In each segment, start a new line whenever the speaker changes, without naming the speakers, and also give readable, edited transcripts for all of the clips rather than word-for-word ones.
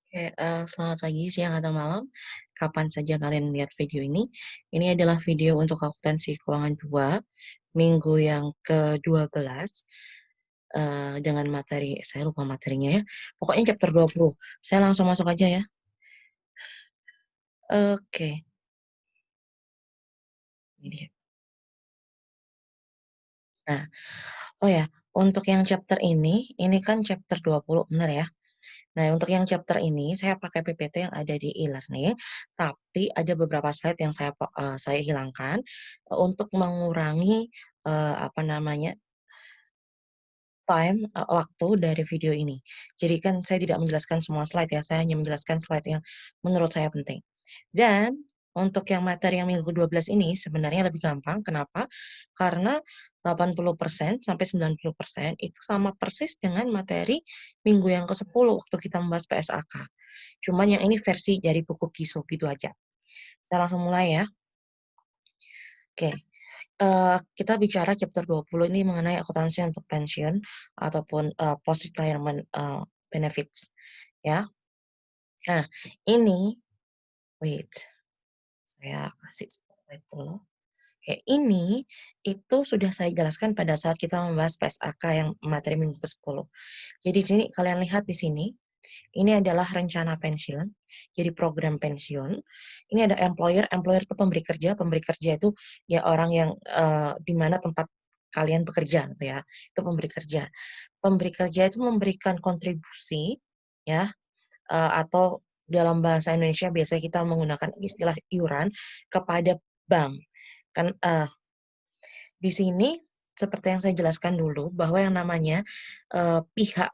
Oke, selamat pagi, siang, atau malam, kapan saja kalian melihat video ini. Ini adalah video untuk akuntansi keuangan 2, minggu yang ke-12, dengan materi saya lupa materinya ya, pokoknya chapter 20. Saya langsung masuk aja ya. Oke, ini dia. Nah, oh ya, untuk yang chapter ini kan chapter 20 bener ya? Nah, untuk yang chapter ini saya pakai PPT yang ada di e-learning, tapi ada beberapa slide yang saya hilangkan, untuk mengurangi, apa namanya, waktu dari video ini. Jadi kan saya tidak menjelaskan semua slide ya, saya hanya menjelaskan slide yang menurut saya penting. Dan untuk yang materi yang minggu ke-12 ini sebenarnya lebih gampang, kenapa? Karena 80% sampai 90% itu sama persis dengan materi minggu yang ke-10 waktu kita membahas PSAK. Cuman yang ini versi dari buku Kiso, gitu aja. Saya langsung mulai ya. Oke, kita bicara chapter 20 ini mengenai akuntansi untuk pensiun ataupun, post retirement, benefits, ya. Nah, ini wait, saya kasih slide dulu. Oke, ini itu sudah saya jelaskan pada saat kita membahas PSAK yang materi minggu ke-10. Jadi di sini kalian lihat di sini, ini adalah rencana pensiun, jadi program pensiun. Ini ada employer, employer itu pemberi kerja itu ya orang yang, di mana tempat kalian bekerja gitu ya, itu pemberi kerja. Pemberi kerja itu memberikan kontribusi ya, atau dalam bahasa Indonesia biasanya kita menggunakan istilah iuran kepada bank. Kan, di sini seperti yang saya jelaskan dulu bahwa yang namanya, pihak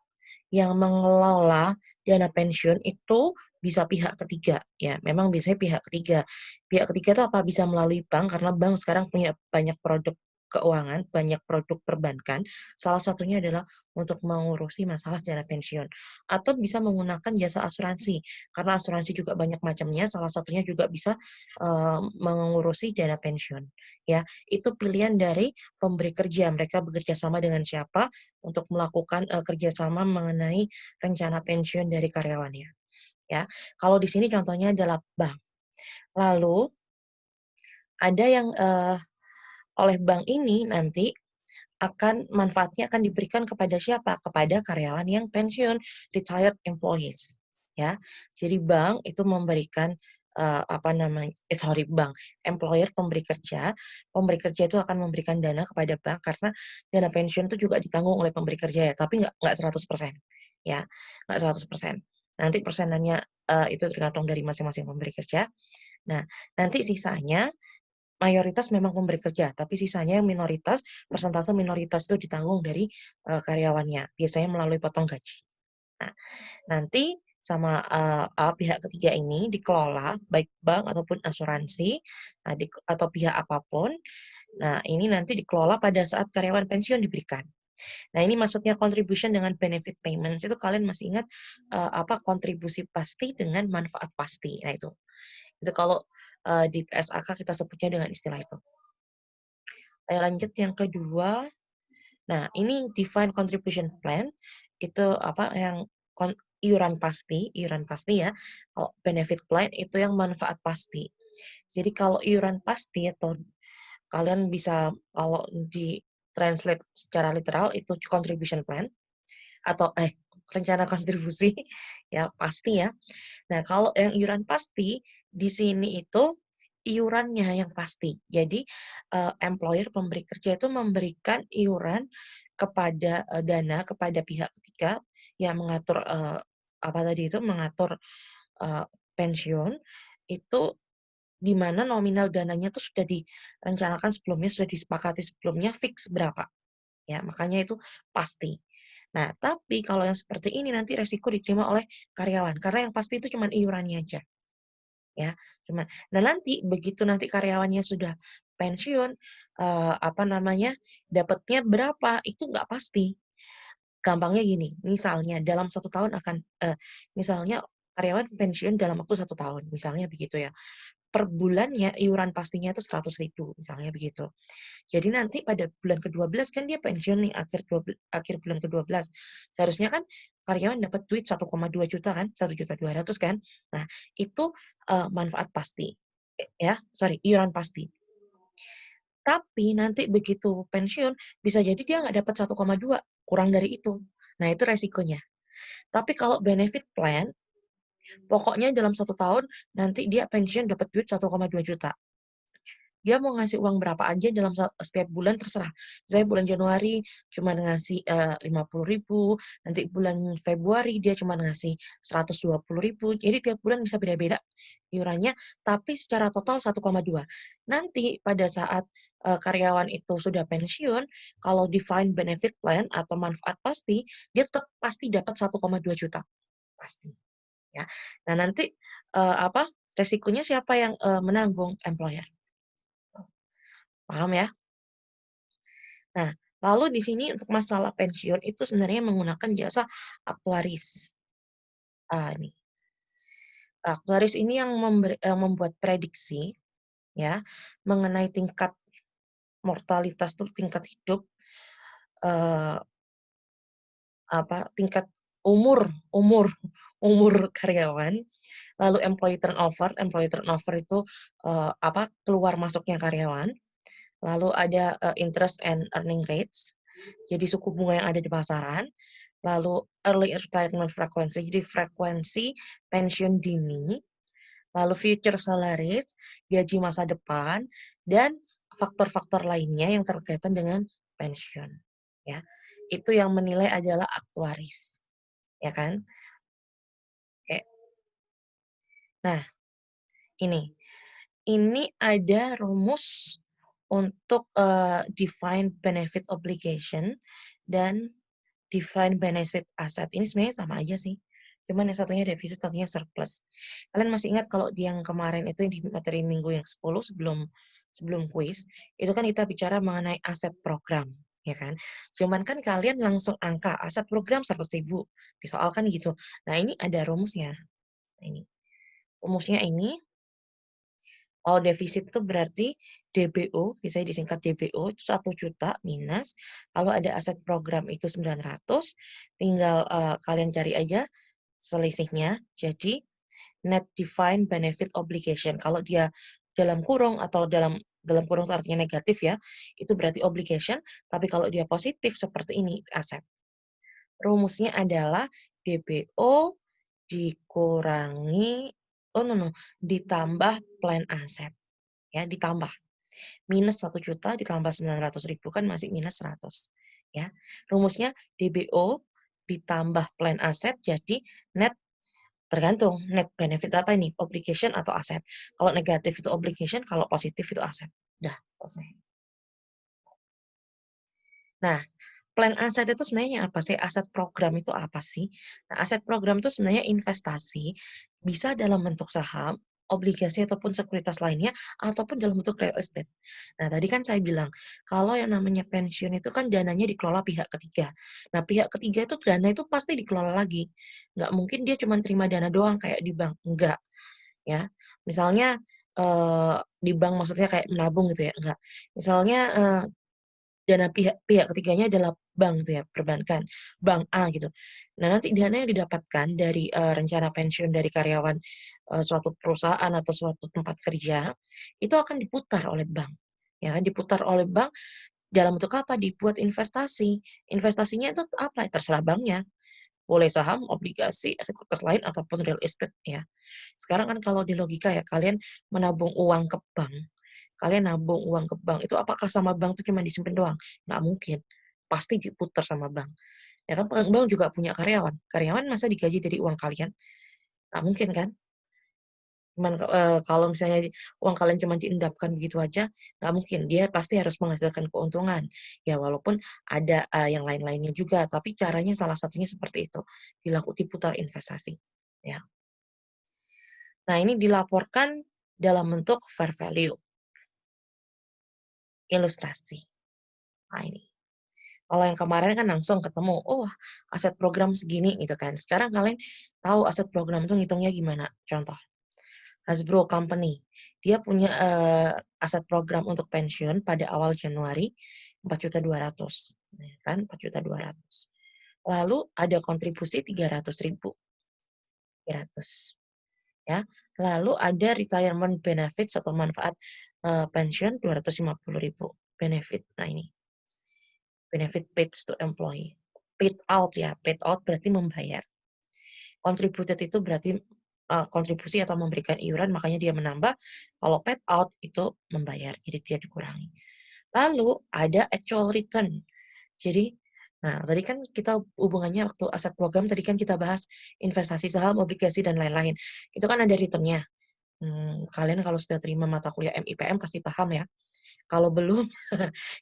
yang mengelola dana pensiun itu bisa pihak ketiga, ya memang biasanya pihak ketiga. Pihak ketiga itu apa? Bisa melalui bank karena bank sekarang punya banyak produk keuangan, banyak produk perbankan, salah satunya adalah untuk mengurusi masalah dana pensiun. Atau bisa menggunakan jasa asuransi, karena asuransi juga banyak macamnya, salah satunya juga bisa, mengurusi dana pensiun, ya. Itu pilihan dari pemberi kerja, mereka bekerja sama dengan siapa untuk melakukan, kerjasama mengenai rencana pensiun dari karyawannya, ya. Kalau di sini contohnya adalah bank. Lalu ada yang, oleh bank ini nanti manfaatnya akan diberikan kepada siapa? Kepada karyawan yang pensiun, retired employees, ya. Jadi bank itu memberikan, apa namanya bank, employer pemberi kerja itu akan memberikan dana kepada bank karena dana pensiun itu juga ditanggung oleh pemberi kerja ya, tapi nggak 100% ya, nggak 100%. Nanti persenannya, itu tergantung dari masing-masing pemberi kerja. Nah, nanti sisanya mayoritas memang pemberi kerja, tapi sisanya yang minoritas, persentase minoritas itu ditanggung dari, karyawannya, biasanya melalui potong gaji. Nah, nanti sama, pihak ketiga ini dikelola, baik bank ataupun asuransi, nah atau pihak apapun, nah ini nanti dikelola pada saat karyawan pensiun diberikan. Nah ini maksudnya contribution dengan benefit payments itu kalian masih ingat, kontribusi pasti dengan manfaat pasti, nah itu. Itu kalau, di PSAK kita sebutnya dengan istilah itu. Ayo lanjut yang kedua. Nah, ini defined contribution plan, itu yang iuran pasti ya. Kalau benefit plan itu yang manfaat pasti. Jadi kalau iuran pasti atau kalian bisa kalau di-translate secara literal itu contribution plan atau rencana kontribusi ya pasti ya. Nah, kalau yang iuran pasti, di sini itu iurannya yang pasti. Jadi, employer, pemberi kerja itu memberikan iuran kepada dana kepada pihak ketiga yang mengatur, apa tadi itu, mengatur, pensiun, itu di mana nominal dananya itu sudah direncanakan sebelumnya, sudah disepakati sebelumnya, fix berapa, ya, makanya itu pasti. Nah, tapi kalau yang seperti ini nanti resiko diterima oleh karyawan, karena yang pasti itu cuman iurannya aja, ya, nah nanti begitu nanti karyawannya sudah pensiun, dapatnya berapa, itu nggak pasti. Gampangnya gini, misalnya dalam 1 tahun misalnya karyawan pensiun dalam waktu 1 tahun, misalnya begitu ya. per bulannya iuran pastinya itu 100.000 misalnya begitu. Jadi nanti pada bulan ke-12 kan dia pensiun nih akhir bulan ke-12. Seharusnya kan karyawan dapat duit 1,2 juta kan, 1.200.000 kan. Nah, itu, manfaat pasti, iuran pasti. Tapi nanti begitu pensiun, bisa jadi dia nggak dapat 1,2, kurang dari itu. Nah, itu resikonya. Tapi kalau benefit plan, pokoknya dalam 1 tahun nanti dia pensiun dapat duit 1,2 juta. Dia mau ngasih uang berapa aja dalam setiap bulan terserah. Misalnya bulan Januari cuma ngasih, 50.000, nanti bulan Februari dia cuma ngasih 120.000, jadi tiap bulan bisa beda-beda iurannya, tapi secara total 1,2. Nanti pada saat, karyawan itu sudah pensiun, kalau defined benefit plan atau manfaat pasti, dia tetap pasti dapat 1,2 juta, pasti, ya. Nah nanti, resikonya siapa yang, menanggung? Employer. Paham ya? Nah, lalu di sini untuk masalah pensiun itu sebenarnya menggunakan jasa aktuaris. Ini, aktuaris ini yang membuat prediksi ya, mengenai tingkat mortalitas tuh tingkat hidup, eee, tingkat umur umur umur karyawan, lalu employee turnover itu, keluar masuknya karyawan, lalu ada, interest and earning rates, jadi suku bunga yang ada di pasaran, lalu early retirement frequency, jadi frekuensi pensiun dini, lalu future salaries, gaji masa depan, dan faktor-faktor lainnya yang berkaitan dengan pensiun, ya. Itu yang menilai adalah aktuaris, ya kan. Oke. Nah, ini ini ada rumus untuk, defined benefit obligation dan defined benefit asset. Ini sebenarnya sama aja sih, cuman yang satunya defisit, satunya surplus. Kalian masih ingat kalau di yang kemarin itu di materi minggu yang 10 sebelum sebelum kuis, itu kan kita bicara mengenai aset program, ya kan. Cuman kan kalian langsung angka, aset program 100.000 di soal kan gitu. Nah ini ada rumusnya, ini. Rumusnya ini, kalau defisit itu berarti DBO, biasanya disingkat DBO itu 1 juta minus, kalau ada aset program itu 900, tinggal, kalian cari aja selisihnya, jadi net defined benefit obligation. Kalau dia dalam kurung atau dalam kurung itu artinya negatif ya, itu berarti obligation, tapi kalau dia positif seperti ini, aset. Rumusnya adalah DBO dikurangi ditambah plan aset, ya, ditambah. Minus 1 juta ditambah 900.000 kan masih minus 100, ya. Rumusnya DBO ditambah plan aset jadi net, tergantung net benefit apa ini, obligation atau aset. Kalau negatif itu obligation, kalau positif itu aset. Udah, selesai. Nah, plan aset itu sebenarnya apa sih? Aset program itu apa sih? Nah, aset program itu sebenarnya investasi, bisa dalam bentuk saham, obligasi ataupun sekuritas lainnya, ataupun dalam bentuk real estate. Nah, tadi kan saya bilang, kalau yang namanya pensiun itu kan dananya dikelola pihak ketiga. Nah, pihak ketiga itu dana itu pasti dikelola lagi. Nggak mungkin dia cuma terima dana doang kayak di bank, enggak, ya. Misalnya, di bank maksudnya kayak menabung gitu ya, enggak. Misalnya, dana pihak pihak ketiganya adalah bank gitu ya, perbankan, bank A gitu. Nah, nanti dana yang didapatkan dari, rencana pensiun dari karyawan, suatu perusahaan atau suatu tempat kerja, itu akan diputar oleh bank, ya kan, diputar oleh bank dalam bentuk apa? Dibuat investasi. Investasinya itu apa? Terserah banknya, boleh saham, obligasi, sekuritas lain, ataupun real estate ya. Sekarang kan kalau di logika ya, kalian menabung uang ke bank, kalian nabung uang ke bank, itu apakah sama bank tuh cuma disimpan doang? Nggak mungkin, pasti diputar sama bank. Ya kan bank juga punya karyawan, karyawan masa digaji dari uang kalian? Nggak mungkin kan? Cuman, kalau misalnya uang kalian cuma diendapkan begitu aja, nggak mungkin, dia pasti harus menghasilkan keuntungan. Ya walaupun ada, yang lain-lainnya juga, tapi caranya salah satunya seperti itu, diputar investasi, ya. Nah ini dilaporkan dalam bentuk fair value, ilustrasi. Nah ini. Kalau yang kemarin kan langsung ketemu, oh aset program segini gitu kan. Sekarang kalian tahu aset program itu ngitungnya gimana? Contoh, Hasbro Company. Dia punya, aset program untuk pensiun pada awal Januari 4.200.000, ya kan, 4.200.000. Lalu ada kontribusi 300.000, 300, ya. Lalu ada retirement benefits atau manfaat, pensiun 250.000 benefit. Nah ini, benefit paid to employee. Paid out ya, paid out berarti membayar. Contributed itu berarti, kontribusi atau memberikan iuran, makanya dia menambah. Kalau paid out itu membayar, jadi dia dikurangi. Lalu ada actual return. Jadi, nah tadi kan kita hubungannya waktu aset program tadi kan kita bahas investasi saham, obligasi, dan lain-lain. Itu kan ada return-nya. Kalian kalau sudah terima mata kuliah MIPM pasti paham ya. Kalau belum,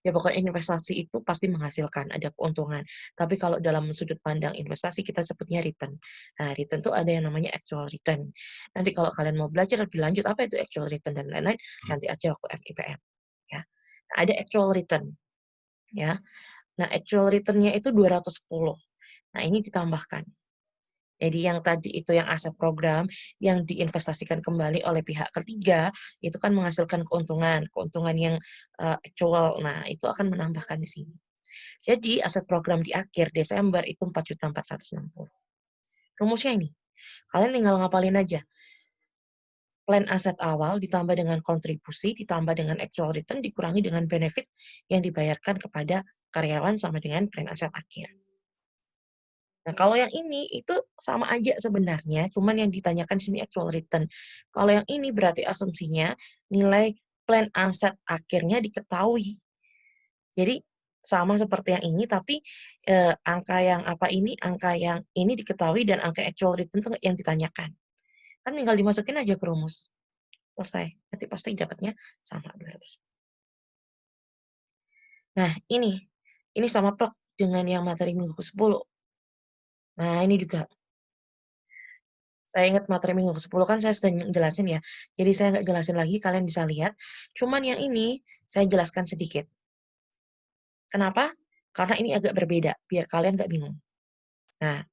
ya pokoknya investasi itu pasti menghasilkan, ada keuntungan. Tapi kalau dalam sudut pandang investasi kita sebutnya return. Nah, return itu ada yang namanya actual return. Nanti kalau kalian mau belajar lebih lanjut apa itu actual return dan lain-lain, nanti aja waktu MIPM, ya. Nah, ada actual return, ya. Nah, actual return-nya itu 210. Nah, ini ditambahkan. Jadi yang tadi itu yang aset program yang diinvestasikan kembali oleh pihak ketiga, itu kan menghasilkan keuntungan, keuntungan yang, actual. Nah, itu akan menambahkan di sini. Jadi aset program di akhir Desember itu 4.460.000. Rumusnya ini, kalian tinggal ngapalin aja, plan aset awal ditambah dengan kontribusi, ditambah dengan actual return, dikurangi dengan benefit yang dibayarkan kepada karyawan sama dengan plan aset akhir. Nah, kalau yang ini itu sama aja sebenarnya, cuman yang ditanyakan di sini actual return. Kalau yang ini berarti asumsinya nilai plan aset akhirnya diketahui. Jadi sama seperti yang ini tapi, angka yang apa ini, angka yang ini diketahui dan angka actual return tuh yang ditanyakan. Kan tinggal dimasukin aja ke rumus, selesai. Nanti pasti dapatnya sama 200. Nah ini sama plek dengan yang materi minggu ke-10. Nah ini juga. Saya ingat materi minggu ke-10 kan saya sudah jelasin ya, jadi saya nggak jelasin lagi, kalian bisa lihat. Cuman yang ini saya jelaskan sedikit. Kenapa? Karena ini agak berbeda, biar kalian nggak bingung. Nah,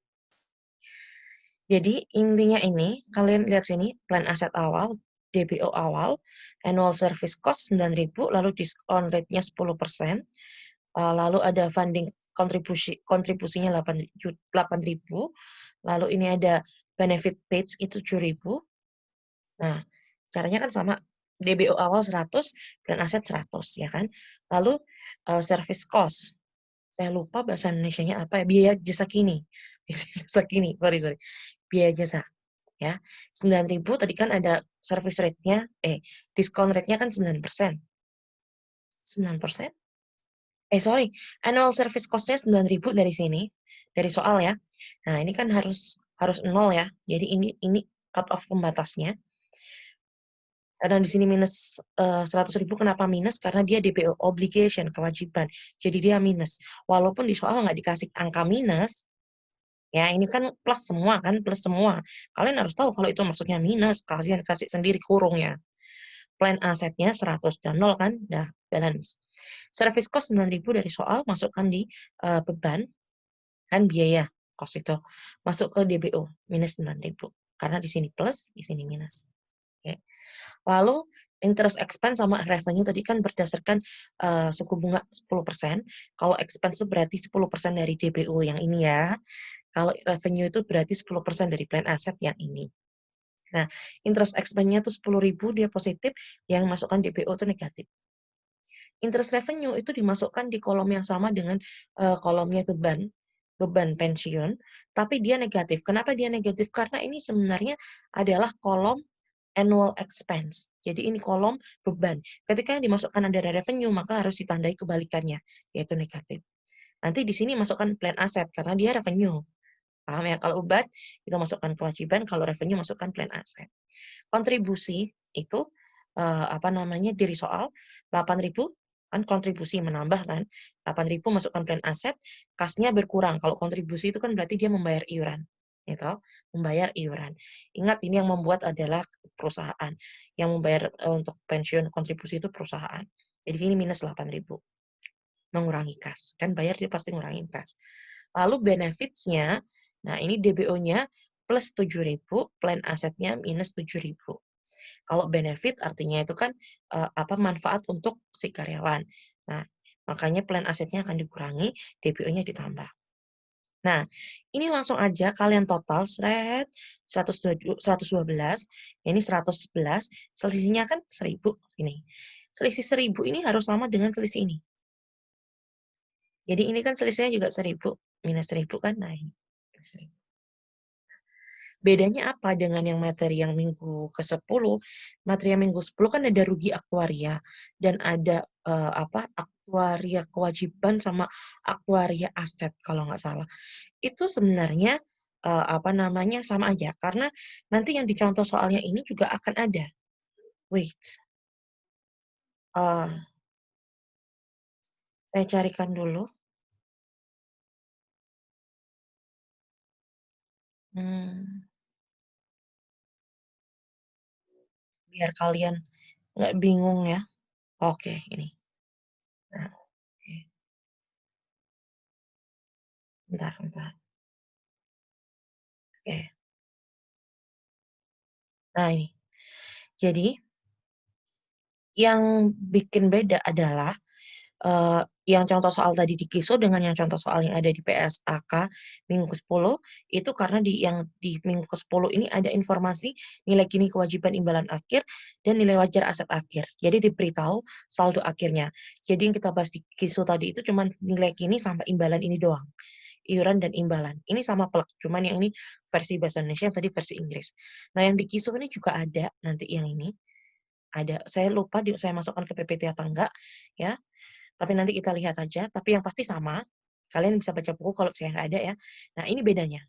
jadi intinya ini, kalian lihat sini, plan aset awal, DBO awal, annual service cost 9.000, lalu diskon rate-nya 10%, lalu ada funding kontribusinya 8.000, lalu ini ada benefit paid itu 7.000. Nah, caranya kan sama, DBO awal 100, plan aset 100 ya kan. Lalu, service cost, saya lupa bahasa Indonesianya apa ya, biaya jasa kini, jasa kini, sorry, biaya jasa ya. 9.000 tadi kan ada service rate-nya, diskon rate-nya kan 9%. 9%? Sorry, annual service cost-nya 9.000 dari sini, dari soal ya. Nah, ini kan harus 0 ya. Jadi ini cut off pembatasnya. Karena di sini minus, 100.000 kenapa minus? Karena dia DBO, obligation, kewajiban. Jadi dia minus. Walaupun di soal nggak dikasih angka minus, ya ini kan plus semua kan, plus semua. Kalian harus tahu kalau itu maksudnya minus, kasih sendiri kurungnya. Plan asetnya 100 dan 0 kan, dah balance. Service cost 9.000 dari soal, masukkan di, beban, kan biaya, cost itu. Masuk ke DBO, minus 9.000. Karena di sini plus, di sini minus. Oke. Lalu interest expense sama revenue tadi kan berdasarkan, suku bunga 10%. Kalau expense itu berarti 10% dari DBO yang ini ya. Kalau revenue itu berarti 10% dari plan aset yang ini. Nah, interest expense-nya itu 10.000 dia positif, yang masukkan DBO itu negatif. Interest revenue itu dimasukkan di kolom yang sama dengan, kolomnya beban pensiun, tapi dia negatif. Kenapa dia negatif? Karena ini sebenarnya adalah kolom annual expense. Jadi ini kolom beban. Ketika yang dimasukkan ada revenue, maka harus ditandai kebalikannya, yaitu negatif. Nanti di sini masukkan plan aset karena dia revenue. Paham ya? Kalau beban kita masukkan kewajiban, kalau revenue masukkan plan aset. Kontribusi itu, apa namanya, dari soal 8.000 kan kontribusi menambah kan, 8.000 masukkan plan aset, kasnya berkurang. Kalau kontribusi itu kan berarti dia membayar iuran, gitu, membayar iuran. Ingat ini yang membuat adalah perusahaan, yang membayar, untuk pensiun kontribusi itu perusahaan. Jadi ini minus 8.000, mengurangi kas, kan bayar dia pasti ngurangin kas. Lalu benefits-nya, nah ini DBO-nya plus 7.000, plan asetnya minus 7.000. Kalau benefit artinya itu kan, manfaat untuk si karyawan. Nah, makanya plan asetnya akan dikurangi, DPO-nya ditambah. Nah, ini langsung aja kalian total 112, ini 111, selisihnya kan 1.000 ini. Selisih 1.000 ini harus sama dengan selisih ini. Jadi ini kan selisihnya juga 1.000, minus 1.000 kan, nah ini, minus 1.000. Bedanya apa dengan yang materi yang minggu ke-10? Materi yang minggu 10 kan ada rugi aktuaria dan ada, aktuaria kewajiban sama aktuaria aset kalau nggak salah. Itu sebenarnya, sama aja karena nanti yang dicontoh soalnya ini juga akan ada. Wait, eee, saya carikan dulu, mmm, biar kalian nggak bingung ya. Oke, ini. Nah, oke, bentar bentar, oke. Nah ini, jadi yang bikin beda adalah, yang contoh soal tadi di KISO dengan yang contoh soal yang ada di PSAK minggu ke-10, itu karena yang di minggu ke-10 ini ada informasi nilai kini kewajiban imbalan akhir dan nilai wajar aset akhir. Jadi diberitahu saldo akhirnya. Jadi yang kita bahas di KISO tadi itu cuman nilai kini sama imbalan ini doang, iuran dan imbalan. Ini sama plek, cuman yang ini versi bahasa Indonesia, yang tadi versi Inggris. Nah, yang di KISO ini juga ada nanti yang ini, ada. Saya lupa saya masukkan ke PPT apa enggak, ya. Tapi nanti kita lihat aja, tapi yang pasti sama, kalian bisa baca buku kalau saya nggak ada ya. Nah ini bedanya,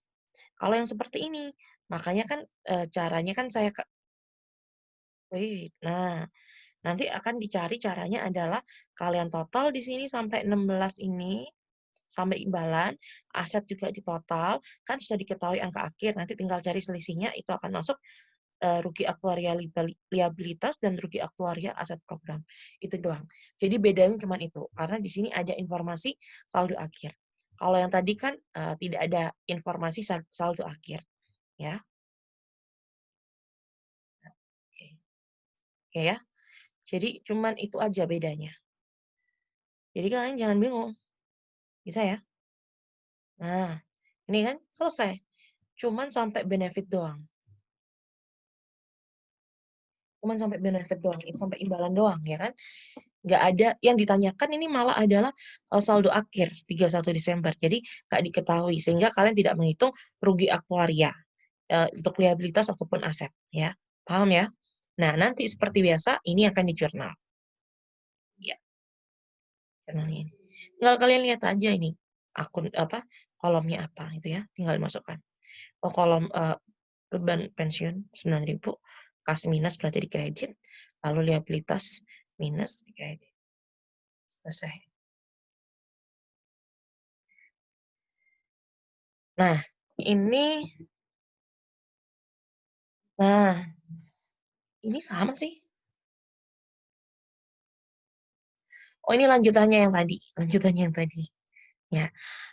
kalau yang seperti ini, makanya kan, caranya kan nah, nanti akan dicari caranya adalah kalian total di sini sampai 16 ini, sampai imbalan, aset juga ditotal, kan sudah diketahui angka akhir, nanti tinggal cari selisihnya itu akan masuk, rugi aktuaria liabilitas dan rugi aktuaria aset program, itu doang. Jadi bedanya cuman itu, karena di sini ada informasi saldo akhir. Kalau yang tadi kan, tidak ada informasi saldo akhir, ya. Oke. Oke ya. Jadi cuman itu aja bedanya. Jadi kalian jangan bingung, bisa ya? Nah, ini kan selesai, cuman sampai benefit doang. Cuman sampai benefit doang, sampai imbalan doang, ya kan? Nggak ada yang ditanyakan ini malah adalah, saldo akhir 31 Desember. Jadi nggak diketahui, sehingga kalian tidak menghitung rugi aktuaria, untuk liabilitas ataupun aset, ya. Paham ya? Nah, nanti seperti biasa ini akan di-jurnal. Ya, jurnalnya ini. Tinggal kalian lihat aja ini, kolomnya apa gitu ya, tinggal dimasukkan. Oh, kolom, beban pensiun 9.000, kas minus berarti di-kredit, lalu liabilitas minus di-kredit, selesai. Nah, ini nah, ini sama sih. Oh, ini lanjutannya yang tadi, ya.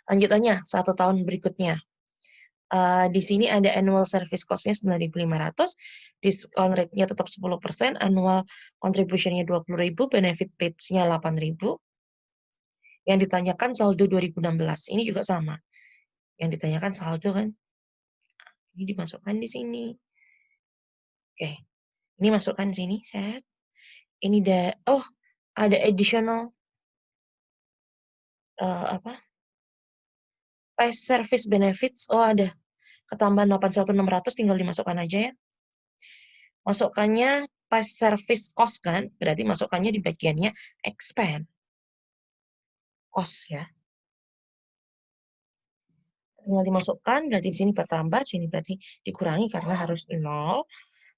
Lanjutannya 1 tahun berikutnya. Di sini ada annual service cost-nya 9.500, diskon rate-nya tetap 10%, annual contribution-nya 20.000, benefit paid-nya 8.000. Yang ditanyakan saldo 2016, ini juga sama. Yang ditanyakan saldo kan, ini dimasukkan di sini. Oke, ini masukkan sini, set. Ini oh, ada additional, apa, price service benefits, oh ada, ketambahan 81.600 tinggal dimasukkan aja ya. Masukkannya pas service cost kan, berarti masukkannya di bagiannya expense, cost ya. Tinggal dimasukkan, berarti di sini bertambah, sini berarti dikurangi karena harus 0.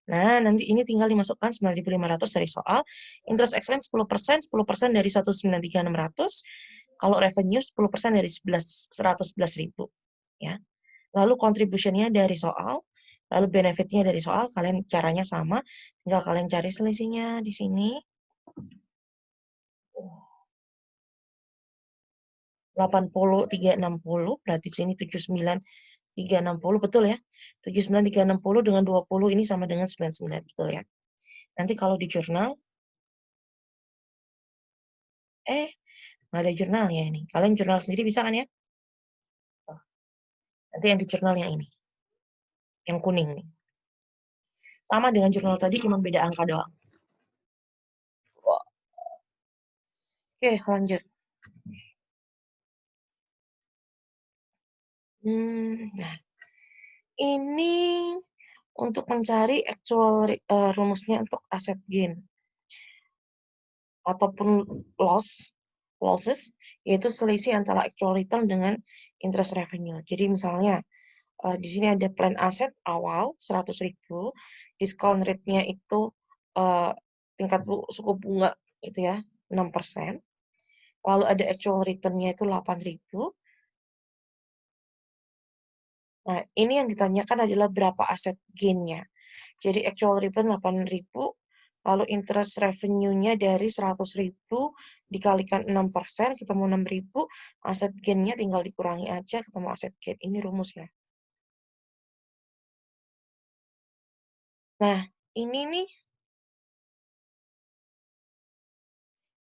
Nah, nanti ini tinggal dimasukkan 9.500 dari soal, interest expense 10% dari 193.600, kalau revenue 10% dari 111.000, ya. Lalu contribution-nya dari soal, lalu benefit-nya dari soal, kalian caranya sama, tinggal kalian cari selisihnya di sini. 80.360 berarti sini 79.360 betul ya? 79.360 dengan 20 ini sama dengan 99 betul ya? Nanti kalau di jurnal, nggak ada jurnalnya ini. Kalian jurnal sendiri bisa kan ya? Oh, nanti yang di jurnal yang ini, yang kuning nih. Sama dengan jurnal tadi, cuma beda angka doang. Wah, oke, lanjut. Nah, ini untuk mencari actual rumusnya untuk aset gain ataupun losses, yaitu selisih antara actual return dengan interest revenue. Jadi misalnya, di sini ada plan aset awal 100.000, diskon rate-nya itu, tingkat suku bunga itu ya 6%, lalu ada actual return-nya itu 8.000. Nah, ini yang ditanyakan adalah berapa aset gain-nya. Jadi actual return 8.000, lalu interest revenue-nya dari 100.000 dikalikan 6%, ketemu 6.000, aset gain-nya tinggal dikurangi aja, ketemu aset gain. Ini rumusnya. Nah, ini nih,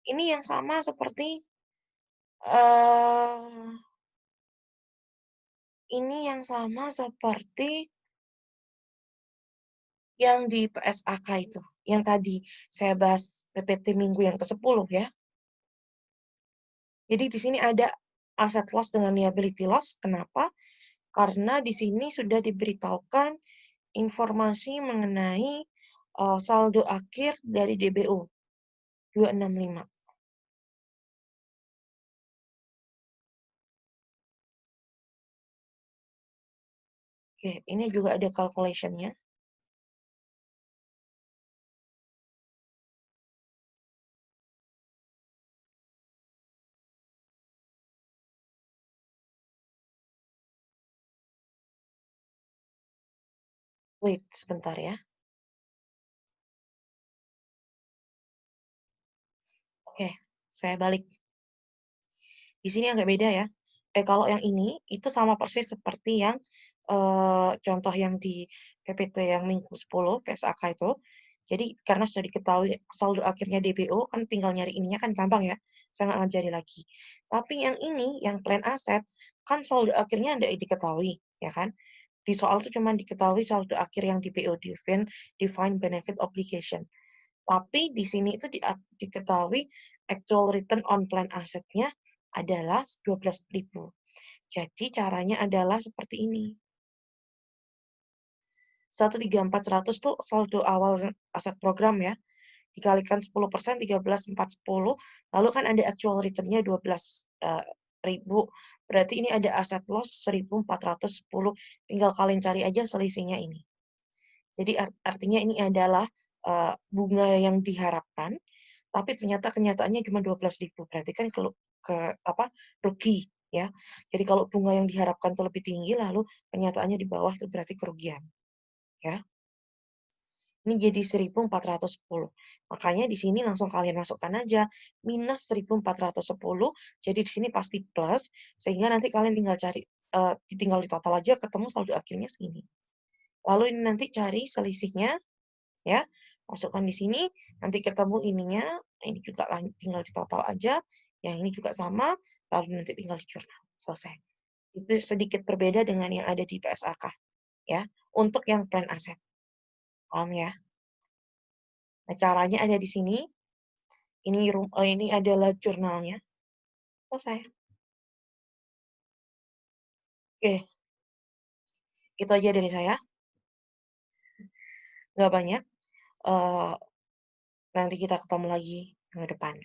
ini yang sama seperti, uh, ini yang sama seperti yang di PSAK itu, yang tadi saya bahas PPT minggu yang ke-10 ya. Jadi di sini ada asset loss dengan liability loss. Kenapa? Karena di sini sudah diberitahukan informasi mengenai saldo akhir dari DBO 265. Oke, ini juga ada calculation-nya. Wait, sebentar ya. Oke, saya balik. Di sini agak beda ya. Kalau yang ini, itu sama persis seperti yang contoh yang di PPT yang minggu 10, PSAK itu. Jadi, karena sudah diketahui saldo akhirnya DBO, kan tinggal nyari ininya kan gampang ya, saya nggak ngajari lagi. Tapi yang ini, yang plan aset, kan saldo akhirnya tidak diketahui, ya kan? Di soal itu cuma diketahui saldo akhir yang DBO, Defined Benefit Obligation. Tapi di sini itu diketahui actual return on plan asetnya adalah 12.000. Jadi caranya adalah seperti ini. 134.100 tuh saldo awal aset program ya. Dikalikan 10%, 13.410. Lalu kan ada actual return-nya 12.000. Berarti ini ada aset loss 1.410. Tinggal kalian cari aja selisihnya ini. Jadi artinya ini adalah bunga yang diharapkan, tapi ternyata kenyataannya cuma 12.000. Berarti kan rugi ya. Jadi kalau bunga yang diharapkan itu lebih tinggi, lalu kenyataannya di bawah itu berarti kerugian. Ya. Ini jadi 1.410. Makanya di sini langsung kalian masukkan aja minus 1.410. Jadi di sini pasti plus, sehingga nanti kalian tinggal cari, tinggal di total aja ketemu saldo akhirnya segini. Lalu ini nanti cari selisihnya, ya, masukkan di sini, nanti ketemu ininya, ini juga tinggal di total aja, yang ini juga sama, lalu nanti tinggal di jurnal, selesai. Itu sedikit berbeda dengan yang ada di PSAK, ya, untuk yang plan aset. Paham ya? Nah, caranya ada di sini, ini adalah jurnalnya, selesai. Oke, itu aja dari saya, nggak banyak, nanti kita ketemu lagi minggu depan.